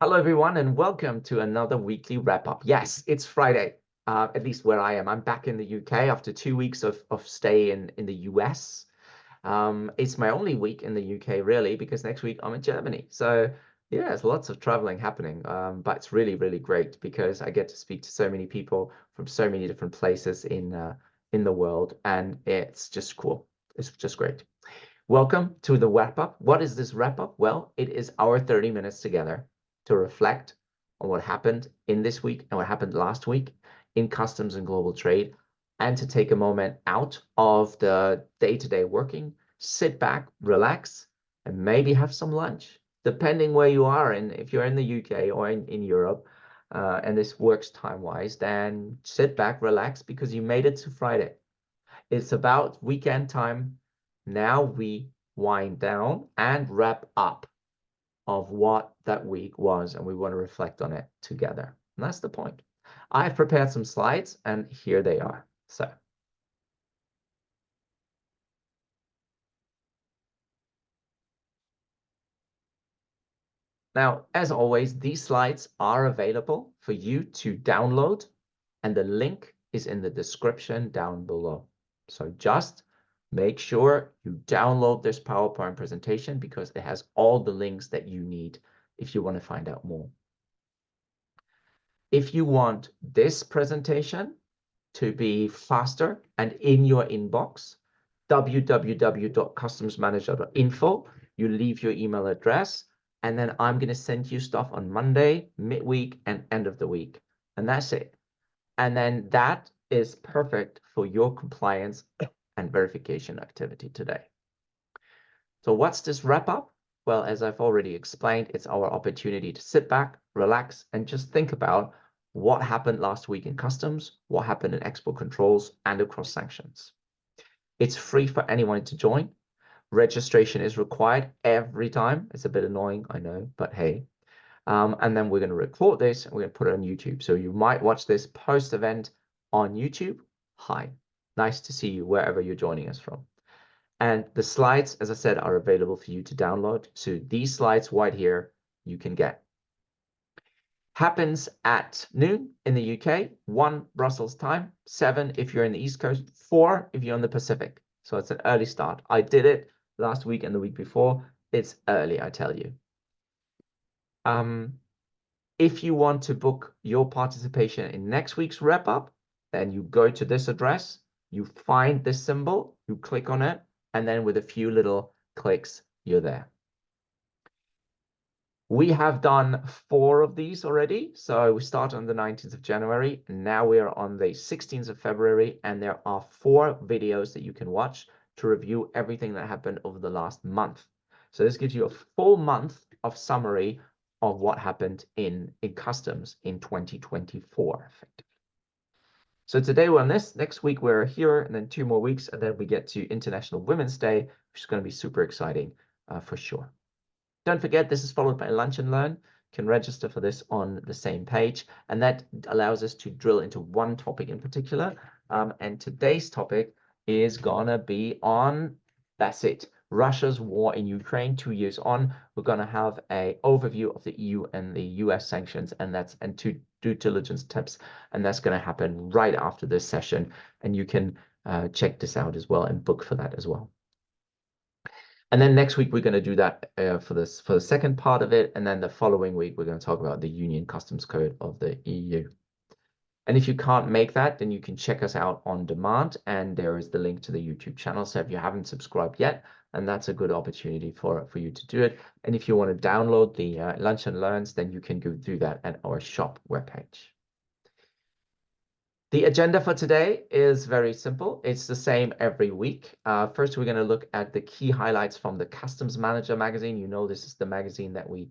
Hello, everyone, and welcome to another weekly wrap-up. Yes, it's Friday, at least where I am. I'm back in the UK after 2 weeks of stay in the US. It's my only week in the UK, really, because next week I'm in Germany. So, yeah, there's lots of traveling happening, but it's really, really great because I get to speak to so many people from so many different places in the world, and it's just cool. It's just great. Welcome to the wrap-up. What is this wrap-up? Well, it is our 30 minutes together to reflect on what happened in this week and what happened last week in customs and global trade, and to take a moment out of the day-to-day working, sit back, relax, and maybe have some lunch, depending where you are. And if you're in the UK or in Europe, and this works time-wise, then sit back, relax, because you made it to Friday. It's about weekend time. Now we wind down and wrap up of what that week was, and we want to reflect on it together. And that's the point. I've prepared some slides, and here they are. So, now, as always, these slides are available for you to download, and the link is in the description down below. So just make sure you download this PowerPoint presentation because it has all the links that you need if you want to find out more. If you want this presentation to be faster and in your inbox, www.customsmanager.info, you leave your email address, and then I'm going to send you stuff on Monday, midweek, and end of the week. And that's it. And then that is perfect for your compliance and verification activity today. So what's this wrap up? Well, as I've already explained, it's our opportunity to sit back, relax, and just think about what happened last week in customs, what happened in export controls, and across sanctions. It's free for anyone to join. Registration is required every time. It's a bit annoying, I know, but hey. And then we're going to record this and we're going to put it on YouTube. So you might watch this post-event on YouTube. Hi, nice to see you wherever you're joining us from. And the slides, as I said, are available for you to download. So these slides right here, you can get. Happens at noon in the UK, 1 Brussels time, 7 if you're in the East Coast, 4 if you're on the Pacific. So it's an early start. I did it last week and the week before. It's early, I tell you. If you want to book your participation in next week's wrap up, then you go to this address, you find this symbol, you click on it, and then with a few little clicks, you're there. We have done 4 of these already. So we start on the 19th of January. Now we are on the 16th of February, and there are 4 videos that you can watch to review everything that happened over the last month. So this gives you a full month of summary of what happened in customs in 2024, effectively. So today we're on this. Next week we're here, and then 2 more weeks, and then we get to International Women's Day, which is going to be super exciting for sure. Don't forget, this is followed by Lunch and Learn. You can register for this on the same page, and that allows us to drill into one topic in particular. And today's topic is gonna be on, that's it, Russia's war in Ukraine, 2 years on. We're gonna have an overview of the EU and the US sanctions, and 2 due diligence tips, and that's gonna happen right after this session. And you can check this out as well and book for that as well. And then next week, we're going to do that for the second part of it. And then the following week, we're going to talk about the Union Customs Code of the EU. And if you can't make that, then you can check us out on demand. And there is the link to the YouTube channel. So if you haven't subscribed yet, and that's a good opportunity for you to do it. And if you want to download the Lunch and Learns, then you can go do that at our shop webpage. The agenda for today is very simple. It's the same every week. First, we're going to look at the key highlights from the Customs Manager magazine. You know, this is the magazine that we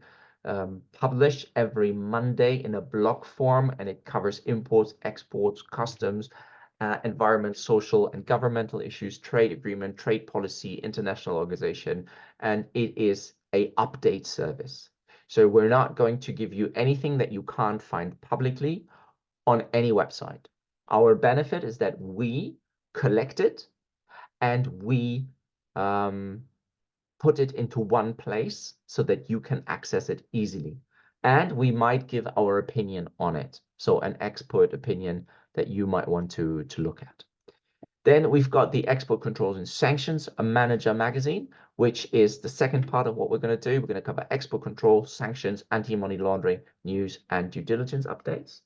publish every Monday in a blog form, and it covers imports, exports, customs, environment, social and governmental issues, trade agreement, trade policy, international organization, and it is an update service. So we're not going to give you anything that you can't find publicly on any website. Our benefit is that we collect it and we put it into one place so that you can access it easily. And we might give our opinion on it. So an expert opinion that you might want to look at. Then we've got the export controls and sanctions, a manager magazine, which is the second part of what we're going to do. We're going to cover export control, sanctions, anti-money laundering, news, and due diligence updates.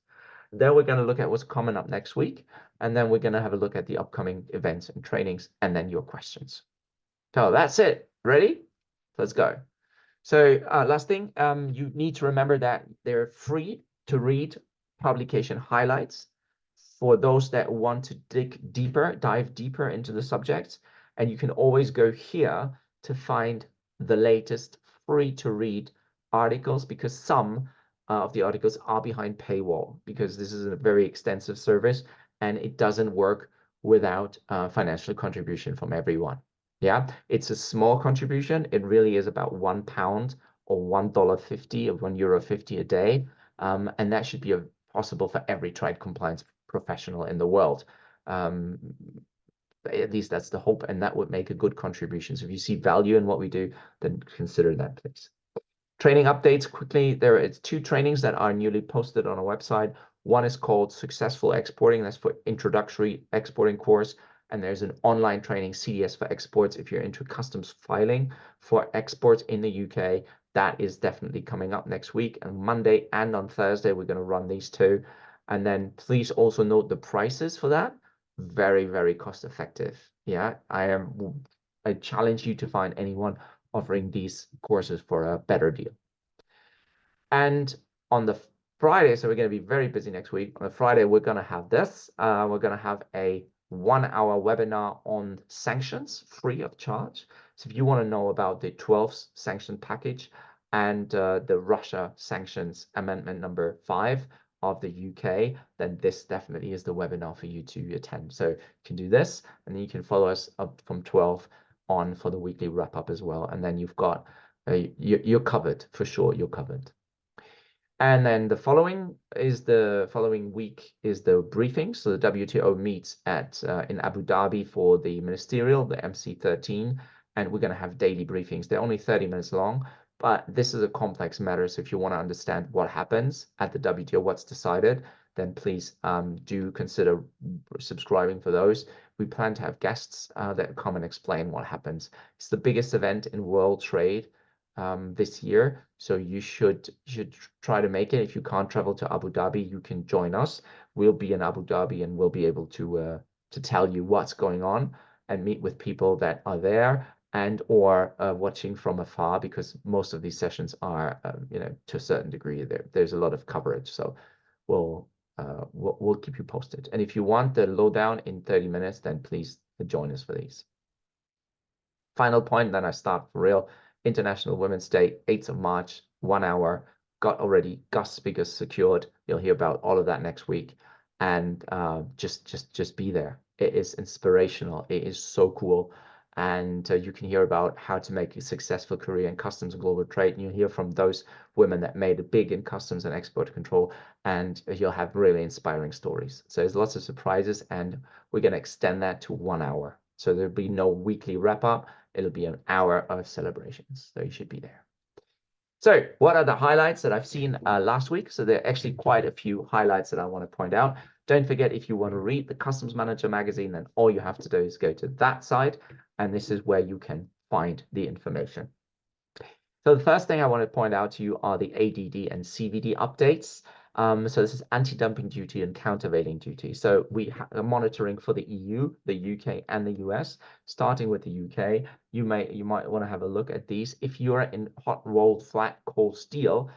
Then we're going to look at what's coming up next week. And then we're going to have a look at the upcoming events and trainings, and then your questions. So that's it. Ready? Let's go. So last thing, you need to remember that they're free to read publication highlights for those that want to dive deeper into the subject. And you can always go here to find the latest free to read articles, because some of the articles are behind paywall, because this is a very extensive service and it doesn't work without financial contribution from everyone. Yeah, it's a small contribution. It really is about £1 or $1.50 or €1.50 a day. And that should be possible for every trade compliance professional in the world. At least that's the hope, and that would make a good contribution. So if you see value in what we do, then consider that, please. Training updates quickly. There are 2 trainings that are newly posted on our website. One is called Successful Exporting. That's for introductory exporting course. And there's an online training, CDS for exports, if you're into customs filing for exports in the UK. That is definitely coming up next week. And Monday and on Thursday, we're going to run these 2. And then please also note the prices for that. Very, very cost effective. Yeah, I challenge you to find anyone offering these courses for a better deal. And on the Friday, so we're going to be very busy next week. On the Friday, we're going to have this. We're going to have a 1-hour webinar on sanctions, free of charge. So if you want to know about the 12th sanction package and the Russia sanctions amendment number 5 of the UK, then this definitely is the webinar for you to attend. So you can do this, and then you can follow us up from 12 on for the weekly wrap up as well. And then you've got, you're covered for sure, you're covered. And then the following week is the briefing. So the WTO meets in Abu Dhabi for the ministerial, the MC13, and we're going to have daily briefings. They're only 30 minutes long, but this is a complex matter. So if you want to understand what happens at the WTO, what's decided, then please do consider subscribing for those. We plan to have guests that come and explain what happens. It's the biggest event in world trade this year, so you should try to make it. If you can't travel to Abu Dhabi, you can join us. We'll be in Abu Dhabi, and we'll be able to tell you what's going on and meet with people that are there and or watching from afar, because most of these sessions are to a certain degree there's a lot of coverage. So we'll keep you posted. And if you want the lowdown in 30 minutes, then please join us for these. Final point, then I start for real. International Women's Day, 8th of March, 1 hour. Got already guest speakers secured. You'll hear about all of that next week. And just be there. It is inspirational. It is so cool. And you can hear about how to make a successful career in customs and global trade. And you'll hear from those women that made it big in customs and export control. And you'll have really inspiring stories. So there's lots of surprises, and we're going to extend that to 1 hour. So there'll be no weekly wrap up. It'll be an hour of celebrations. So you should be there. So what are the highlights that I've seen last week? So there are actually quite a few highlights that I want to point out. Don't forget, if you want to read the Customs Manager magazine, then all you have to do is go to that site, and this is where you can find the information. So the first thing I want to point out to you are the ADD and CVD updates. So this is anti-dumping duty and countervailing duty. So we are monitoring for the EU, the UK, and the US. Starting with the UK, you might want to have a look at these. If you're in hot rolled flat cold steel,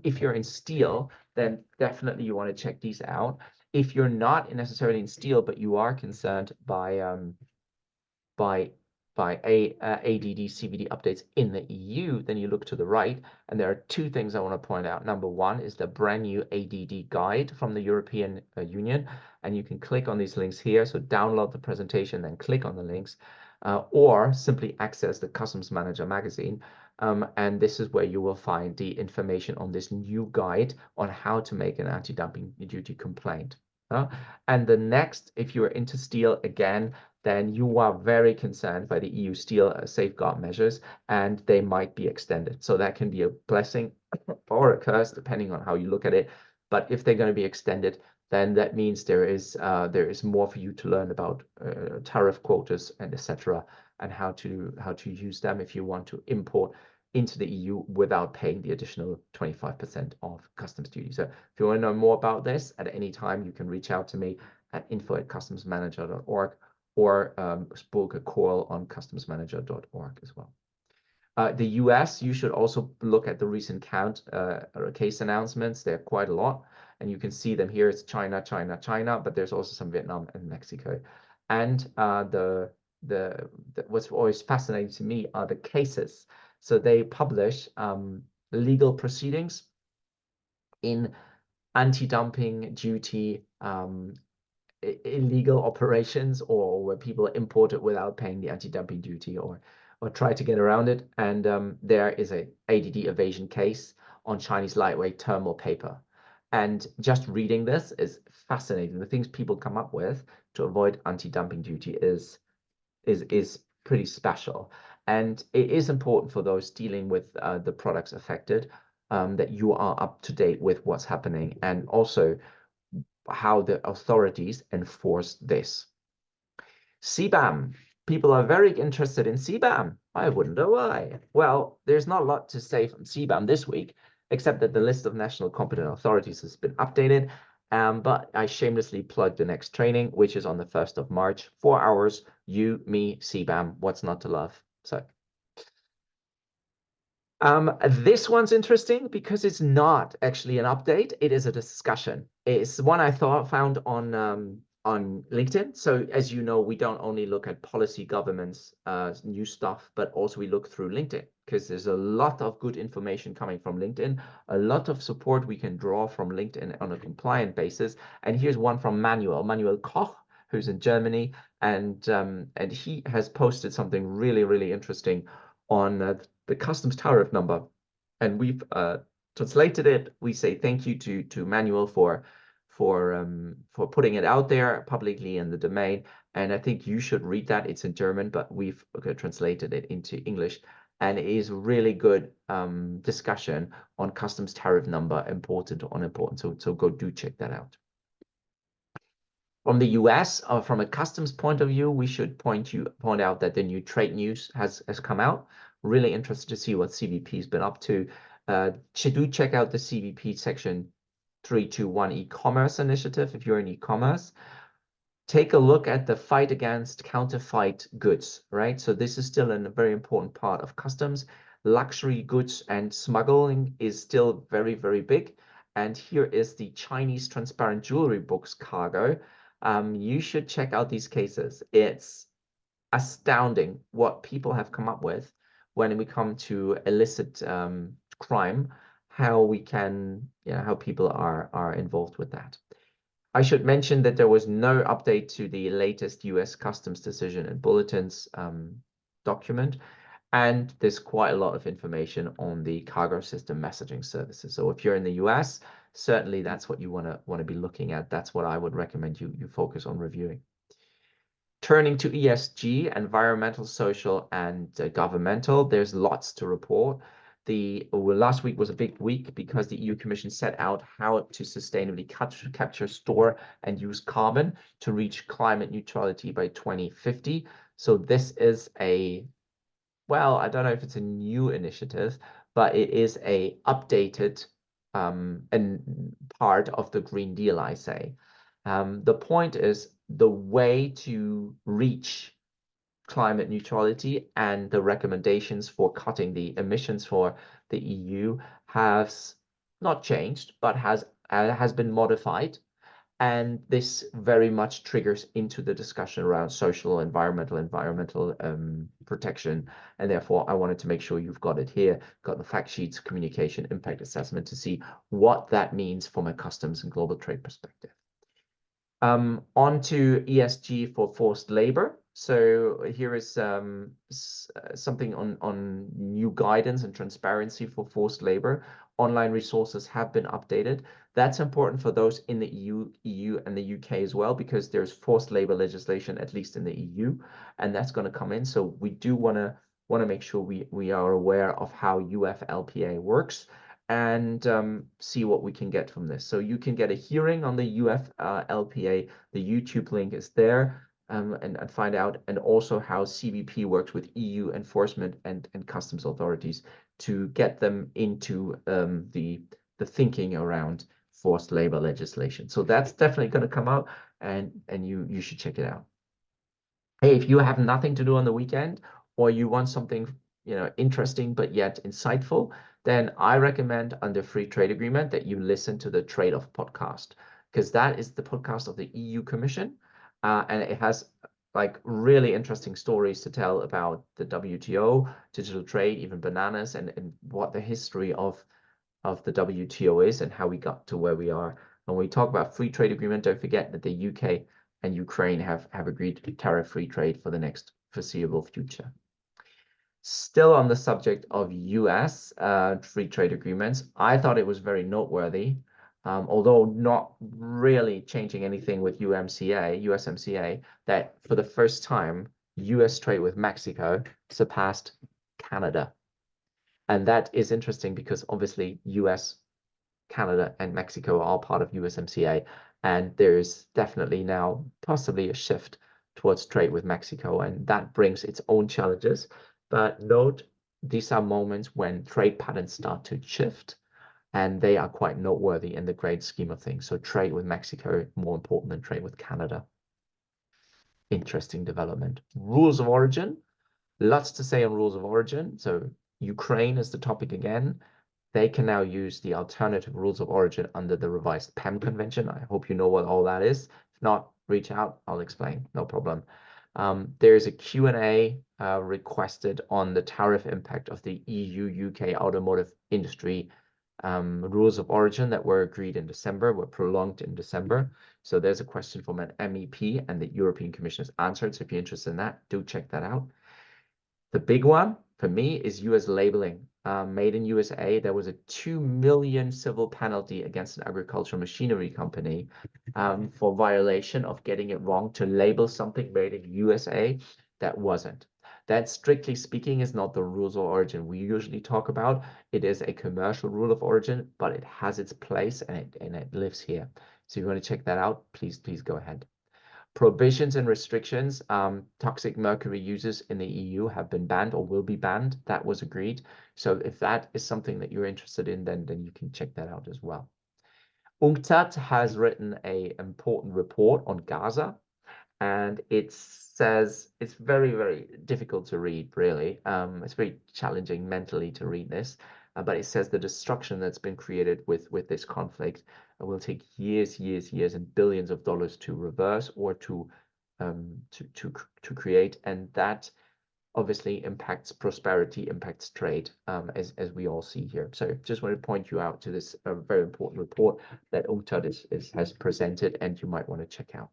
if you're in steel, then definitely you want to check these out. If you're not necessarily in steel, but you are concerned by ADD CVD updates in the EU, then you look to the right, and there are 2 things I want to point out. Number 1 is the brand new ADD guide from the European Union, and you can click on these links here. So download the presentation, then click on the links, or simply access the Customs Manager magazine. And this is where you will find the information on this new guide on how to make an anti-dumping duty complaint. And the next, if you're into steel again, then you are very concerned by the EU steel safeguard measures, and they might be extended. So that can be a blessing or a curse, depending on how you look at it. But if they're going to be extended, then that means there is more for you to learn about tariff quotas and etc. and how to use them if you want to import into the EU without paying the additional 25% of customs duty. So if you want to know more about this at any time, you can reach out to me at info@customs-manager.org or book a call on customs-manager.org as well. The US, you should also look at the recent case announcements. There are quite a lot, and you can see them here. It's China, China, China, but there's also some Vietnam and Mexico. And what's always fascinating to me are the cases. So they publish legal proceedings in anti-dumping duty, illegal operations, or where people import it without paying the anti-dumping duty or try to get around it. And there is a ADD evasion case on Chinese lightweight thermal paper. And just reading this is fascinating. The things people come up with to avoid anti-dumping duty is pretty special. And it is important for those dealing with the products affected that you are up to date with what's happening and also how the authorities enforce this. CBAM. People are very interested in CBAM. I wouldn't know why. Well, there's not a lot to say from CBAM this week, except that the list of national competent authorities has been updated. But I shamelessly plug the next training, which is on the 1st of March, 4 hours, you, me, CBAM, what's not to love? So this one's interesting because it's not actually an update. It is a discussion. It's one I found on LinkedIn. So as you know, we don't only look at policy governments, new stuff, but also we look through LinkedIn because there's a lot of good information coming from LinkedIn, a lot of support we can draw from LinkedIn on a compliant basis. And here's one from Manuel Koch, who's in Germany, and he has posted something really, really interesting on the customs tariff number, and we've translated it. We say thank you to Manuel for putting it out there publicly in the domain, and I think you should read that. It's in German, but we've translated it into English, and it is really good discussion on customs tariff number, important or unimportant. So go do check that out. From the US, from a customs point of view, we should point out that the new trade news has come out. Really interested to see what CBP has been up to. Do check out the CBP Section 321 e-commerce initiative if you're in e-commerce. Take a look at the fight against counterfeit goods, right? So this is still a very important part of customs. Luxury goods and smuggling is still very, very big. And here is the Chinese transparent jewelry books cargo. You should check out these cases. It's astounding what people have come up with when we come to illicit crime, how people are involved with that. I should mention that there was no update to the latest US Customs decision and bulletins document, and there's quite a lot of information on the cargo system messaging services. So if you're in the US, certainly that's what you want to be looking at. That's what I would recommend you focus on reviewing. Turning to ESG, environmental, social, and governmental, there's lots to report. Last week was a big week because the EU Commission set out how to sustainably capture, store, and use carbon to reach climate neutrality by 2050. So this is I don't know if it's a new initiative, but it is a updated and part of the Green Deal, I say. The point is the way to reach climate neutrality and the recommendations for cutting the emissions for the EU has not changed, but has been modified. And this very much triggers into the discussion around social, environmental protection. And therefore, I wanted to make sure you've got it here, got the fact sheets, communication, impact assessment to see what that means from a customs and global trade perspective. On to ESG for forced labor. So here is something on new guidance and transparency for forced labor. Online resources have been updated. That's important for those in the EU and the UK as well, because there's forced labor legislation, at least in the EU, and that's going to come in. So we do want to make sure we are aware of how UFLPA works. and see what we can get from this. So you can get a hearing on the UFLPA. The YouTube link is there, and find out, and also how CBP works with EU enforcement and customs authorities to get them into the thinking around forced labor legislation. So that's definitely going to come out, and you should check it out. Hey, if you have nothing to do on the weekend, or you want something, interesting but yet insightful, then I recommend under free trade agreement that you listen to the Trade-off podcast, because that is the podcast of the EU Commission, and it has like really interesting stories to tell about the WTO, digital trade, even bananas, and what the history of the WTO is and how we got to where we are. When we talk about free trade agreement, don't forget that the UK and Ukraine have agreed to tariff-free trade for the next foreseeable future. Still on the subject of US free trade agreements, I thought it was very noteworthy, although not really changing anything with USMCA, that for the first time, US trade with Mexico surpassed Canada. And that is interesting because obviously US, Canada, and Mexico are all part of USMCA, and there's definitely now possibly a shift towards trade with Mexico, and that brings its own challenges. But note, these are moments when trade patterns start to shift, and they are quite noteworthy in the great scheme of things. So trade with Mexico more important than trade with Canada. Interesting development. Rules of origin. Lots to say on rules of origin. So Ukraine is the topic again. They can now use the alternative rules of origin under the revised PEM convention. I hope you know what all that is. If not, reach out, I'll explain, no problem. There's a Q&A requested on the tariff impact of the EU-UK automotive industry rules of origin that were agreed in December, were prolonged in December. So there's a question from an MEP, and the European Commission has answered. So if you're interested in that, do check that out. The big one for me is US labeling. Made in USA, there was a 2 million civil penalty against an agricultural machinery company for violation of getting it wrong to label something made in USA that wasn't. That, strictly speaking, is not the rules of origin we usually talk about. It is a commercial rule of origin, but it has its place, and it lives here. So if you want to check that out, please go ahead. Prohibitions and restrictions, toxic mercury uses in the EU have been banned or will be banned. That was agreed. So if that is something that you're interested in, then you can check that out as well. UNCTAD has written an important report on Gaza, and it says it's very, very difficult to read, really. It's very challenging mentally to read this, but it says the destruction that's been created with this conflict will take years and billions of dollars to reverse or to create, and that obviously impacts prosperity, impacts trade, as we all see here. So just want to point you out to this very important report that UNCTAD has presented, and you might want to check out.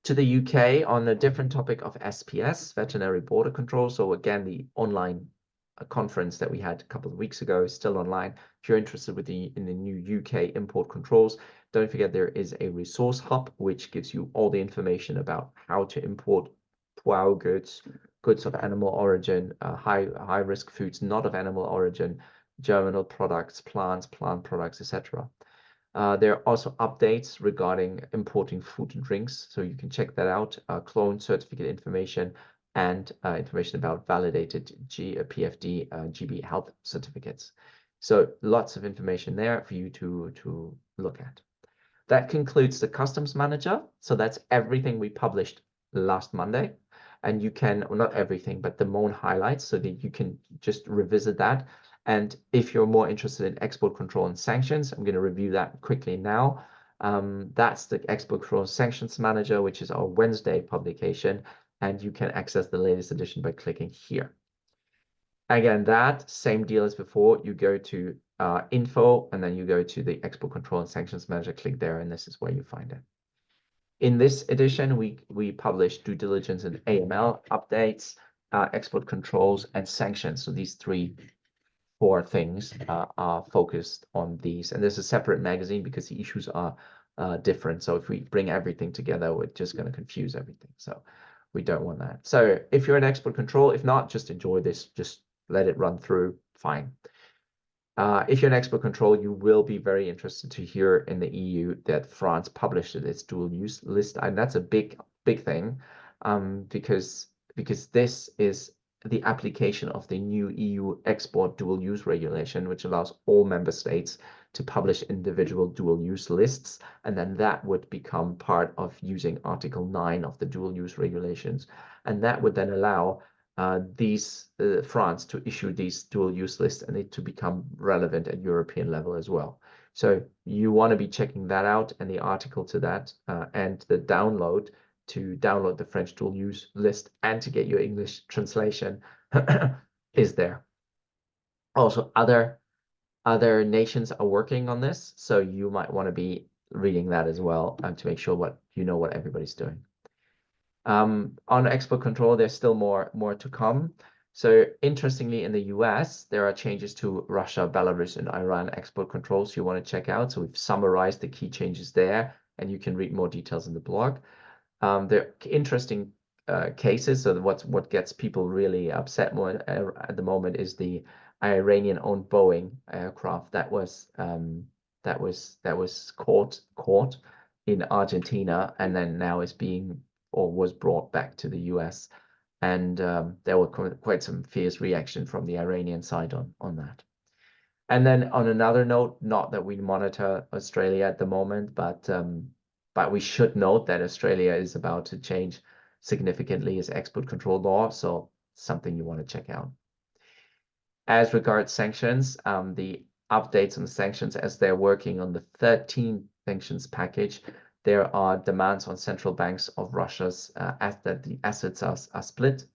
To the UK on a different topic of SPS, veterinary border control. So again, the online conference that we had a couple of weeks ago is still online. If you're interested in the new UK import controls, don't forget there is a resource hub which gives you all the information about how to import POW goods of animal origin, high risk foods not of animal origin, germinal products, plant products, etc. There are also updates regarding importing food and drinks, so you can check that out. Clone certificate information and information about validated PFD GB health certificates. So lots of information there for you to look at. That concludes the Customs Manager. So that's everything we published last Monday. And you can, well, not everything, but the main highlights, so that you can just revisit that. And if you're more interested in export control and sanctions, I'm going to review that quickly now. That's the Export Control and Sanctions Manager, which is our Wednesday publication. And you can access the latest edition by clicking here. Again, that same deal as before. You go to info, and then you go to the Export Control and Sanctions Manager, click there, and this is where you find it. In this edition, we published due diligence and AML updates, export controls, and sanctions. So these four things are focused on these. And there's a separate magazine because the issues are different. So if we bring everything together, we're just going to confuse everything. So we don't want that. So if you're in export control, if not, just enjoy this. Just let it run through. Fine. If you're an export control, you will be very interested to hear in the EU that France published its dual use list, and that's a big thing, because this is the application of the new EU export dual use regulation, which allows all member states to publish individual dual use lists, and then that would become part of using Article 9 of the dual use regulations, and that would then allow France to issue these dual use lists and it to become relevant at European level as well. So you want to be checking that out, and the article to that and the download to download the French dual use list and to get your English translation is there. Also, other nations are working on this, so you might want to be reading that as well to make sure what everybody's doing. On export control, there's still more to come. So interestingly, in the US, there are changes to Russia, Belarus, and Iran export controls you want to check out. So we've summarized the key changes there, and you can read more details in the blog. There are interesting cases. So what gets people really upset more at the moment is the Iranian-owned Boeing aircraft that was caught in Argentina and then now is being or was brought back to the US, and there were quite some fierce reaction from the Iranian side on that. And then on another note, not that we monitor Australia at the moment, but we should note that Australia is about to change significantly its export control law, so something you want to check out. As regards sanctions, the updates on sanctions as they're working on the 13th sanctions package, there are demands on central banks of Russia's that the assets are split.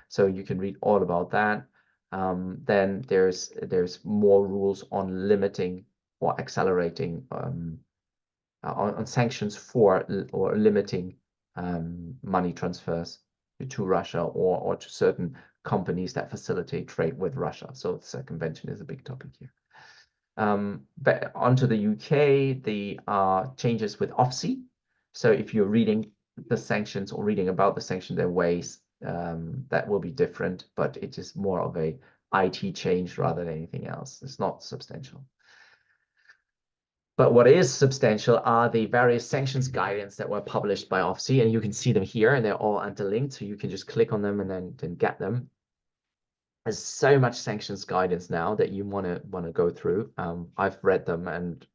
So you can read all about that. Then there's more rules on limiting or accelerating on sanctions for or limiting money transfers to Russia or to certain companies that facilitate trade with Russia. So circumvention is a big topic here. But onto the UK, the changes with OFSI. So if you're reading the sanctions or reading about the sanctions, there are ways that will be different, but it is more of a IT change rather than anything else. It's not substantial. But what is substantial are the various sanctions guidance that were published by OFSI, and you can see them here, and they're all interlinked, so you can just click on them and then get them. There's so much sanctions guidance now that you want to go through. I've read them and it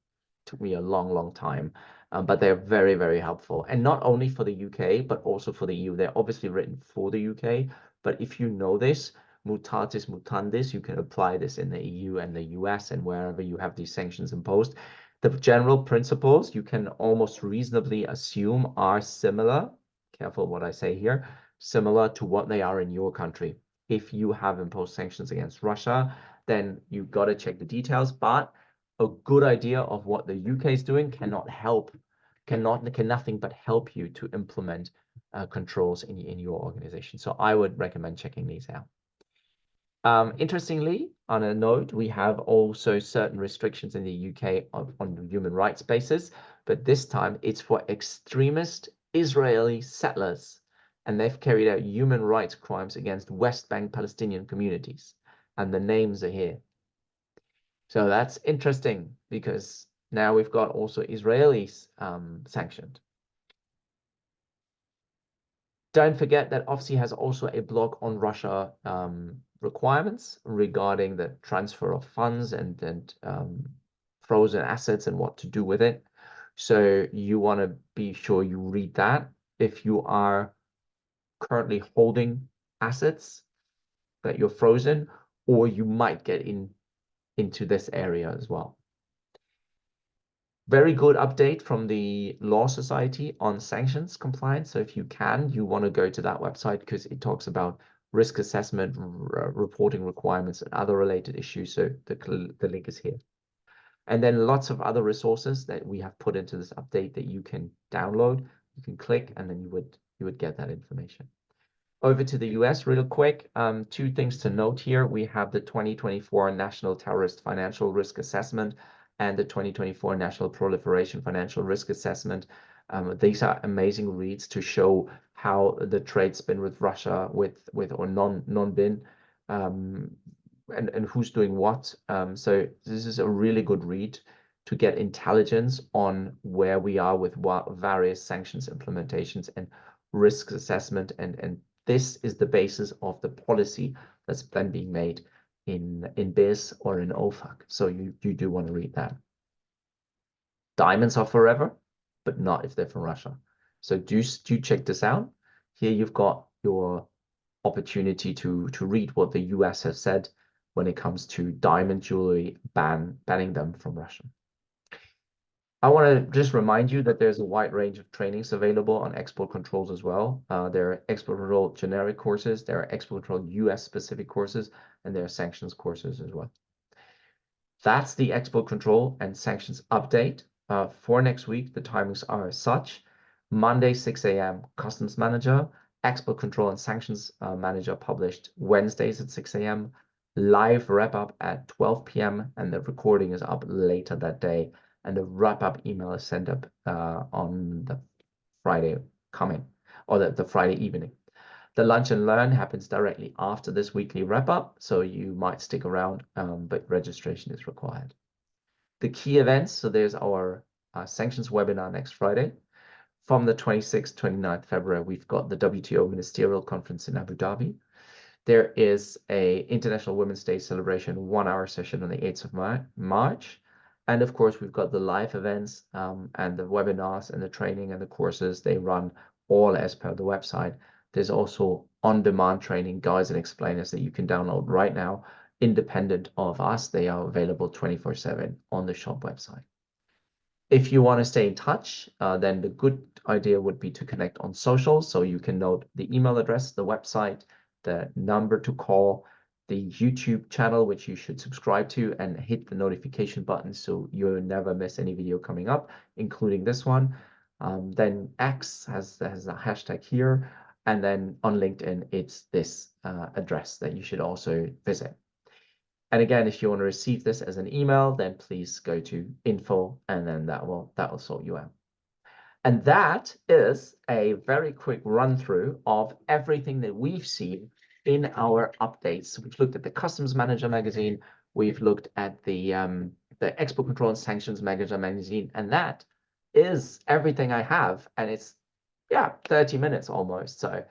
took me a long time, but they're very, very helpful. And not only for the UK, but also for the EU. They're obviously written for the UK, but if you know this, mutatis mutandis, you can apply this in the EU and the US and wherever you have these sanctions imposed. The general principles you can almost reasonably assume are similar, careful what I say here, similar to what they are in your country. If you have imposed sanctions against Russia, then you've got to check the details, but a good idea of what the UK is doing can nothing but help you to implement controls in your organization. So I would recommend checking these out. Interestingly, on a note, we have also certain restrictions in the UK on human rights basis, but this time it's for extremist Israeli settlers, and they've carried out human rights crimes against West Bank Palestinian communities, and the names are here. So that's interesting because now we've got also Israelis sanctioned. Don't forget that OFSI has also a blog on Russia requirements regarding the transfer of funds and frozen assets and what to do with it. So you want to be sure you read that. If you are currently holding assets that you're frozen, or you might get into this area as well. Very good update from the Law Society on sanctions compliance. So if you want to go to that website because it talks about risk assessment, reporting requirements, and other related issues. So the link is here. And then lots of other resources that we have put into this update that you can download. You can click, and then you would get that information. Over to the US real quick. Two things to note here. We have the 2024 National Terrorist Financial Risk Assessment and the 2024 National Proliferation Financial Risk Assessment. These are amazing reads to show how the trade's been with Russia, with or non-been. and who's doing what. So this is a really good read to get intelligence on where we are with what various sanctions implementations and risk assessment, and this is the basis of the policy that's then being made in BIS or in OFAC. So you do want to read that. Diamonds are forever, but not if they're from Russia. So do check this out. Here you've got your opportunity to read what the US has said when it comes to diamond jewelry banning them from Russia. I want to just remind you that there's a wide range of trainings available on export controls as well. There are export control generic courses, there are export control US specific courses, and there are sanctions courses as well. That's the export control and sanctions update. For next week, the timings are as such. Monday, 6 a.m., Customs Manager, Export Control and Sanctions Manager published Wednesdays at 6 a.m., live wrap-up at 12 p.m., and the recording is up later that day, and the wrap-up email is sent up on the Friday coming, or the Friday evening. The Lunch and Learn happens directly after this weekly wrap-up, so you might stick around, but registration is required. The key events, so there's our sanctions webinar next Friday. From the 26th, 29th February, we've got the WTO Ministerial Conference in Abu Dhabi. There is a International Women's Day celebration 1-hour session on the 8th of March. And of course, we've got the live events and the webinars and the training and the courses. They run all as per the website. There's also on-demand training guides and explainers that you can download right now, independent of us. They are available 24/7 on the shop website. If you want to stay in touch, then the good idea would be to connect on social. So you can note the email address, the website, the number to call, the YouTube channel, which you should subscribe to, and hit the notification button so you'll never miss any video coming up, including this one. Then X has a hashtag here. And then on LinkedIn, it's this address that you should also visit. And again, if you want to receive this as an email, then please go to info, and then that will sort you out. And that is a very quick run through of everything that we've seen in our updates. We've looked at the Customs Manager magazine, we've looked at the Export Control and Sanctions Manager magazine, and that is everything I have. And it's 30 minutes almost. So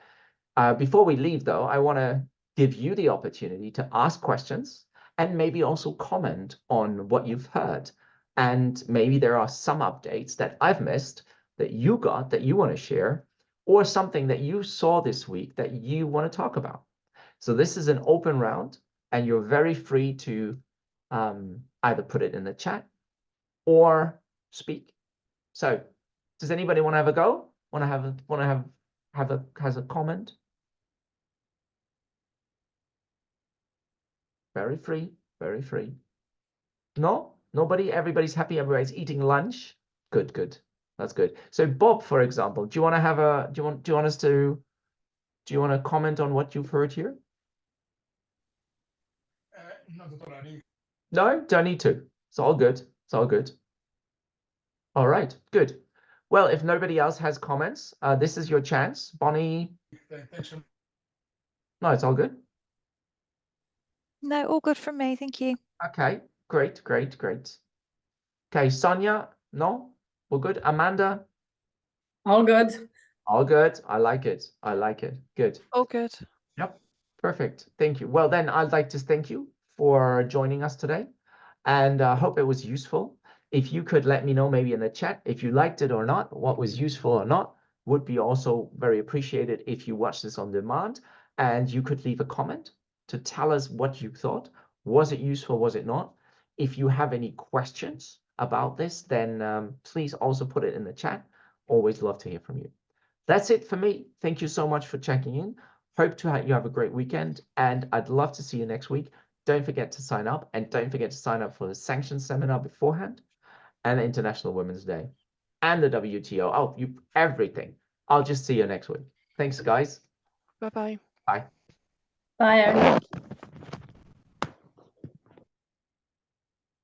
before we leave, though, I want to give you the opportunity to ask questions and maybe also comment on what you've heard. And maybe there are some updates that I've missed that you got that you want to share, or something that you saw this week that you want to talk about. So this is an open round, and you're very free to either put it in the chat or speak. So does anybody want to have a go? Want to have a comment? Very free, very free. No, nobody. Everybody's happy. Everybody's eating lunch. Good, good. That's good. So Bob, for example, do you want to have a? Do you want us to? Do you want to comment on what you've heard here? Not at all. No, don't need to. It's all good. It's all good. All right, good. Well, if nobody else has comments, this is your chance. Bonnie? No, it's all good. No, all good from me. Thank you. Okay, great, great, great. Okay, Sanja? No? We're good. Amanda? All good. All good. I like it. I like it. Good. All good. Yep. Perfect. Thank you. Well, then I'd like to thank you for joining us today, and I hope it was useful. If you could let me know maybe in the chat if you liked it or not, what was useful or not, would be also very appreciated if you watch this on demand, and you could leave a comment to tell us what you thought. Was it useful? Was it not? If you have any questions about this, then please also put it in the chat. Always love to hear from you. That's it for me. Thank you so much for checking in. Hope to you have a great weekend, and I'd love to see you next week. Don't forget to sign up, and don't forget to sign up for the sanctions seminar beforehand, and the International Women's Day, and the WTO. Oh, everything. I'll just see you next week. Thanks, guys. Bye-bye. Bye. Bye, Arne.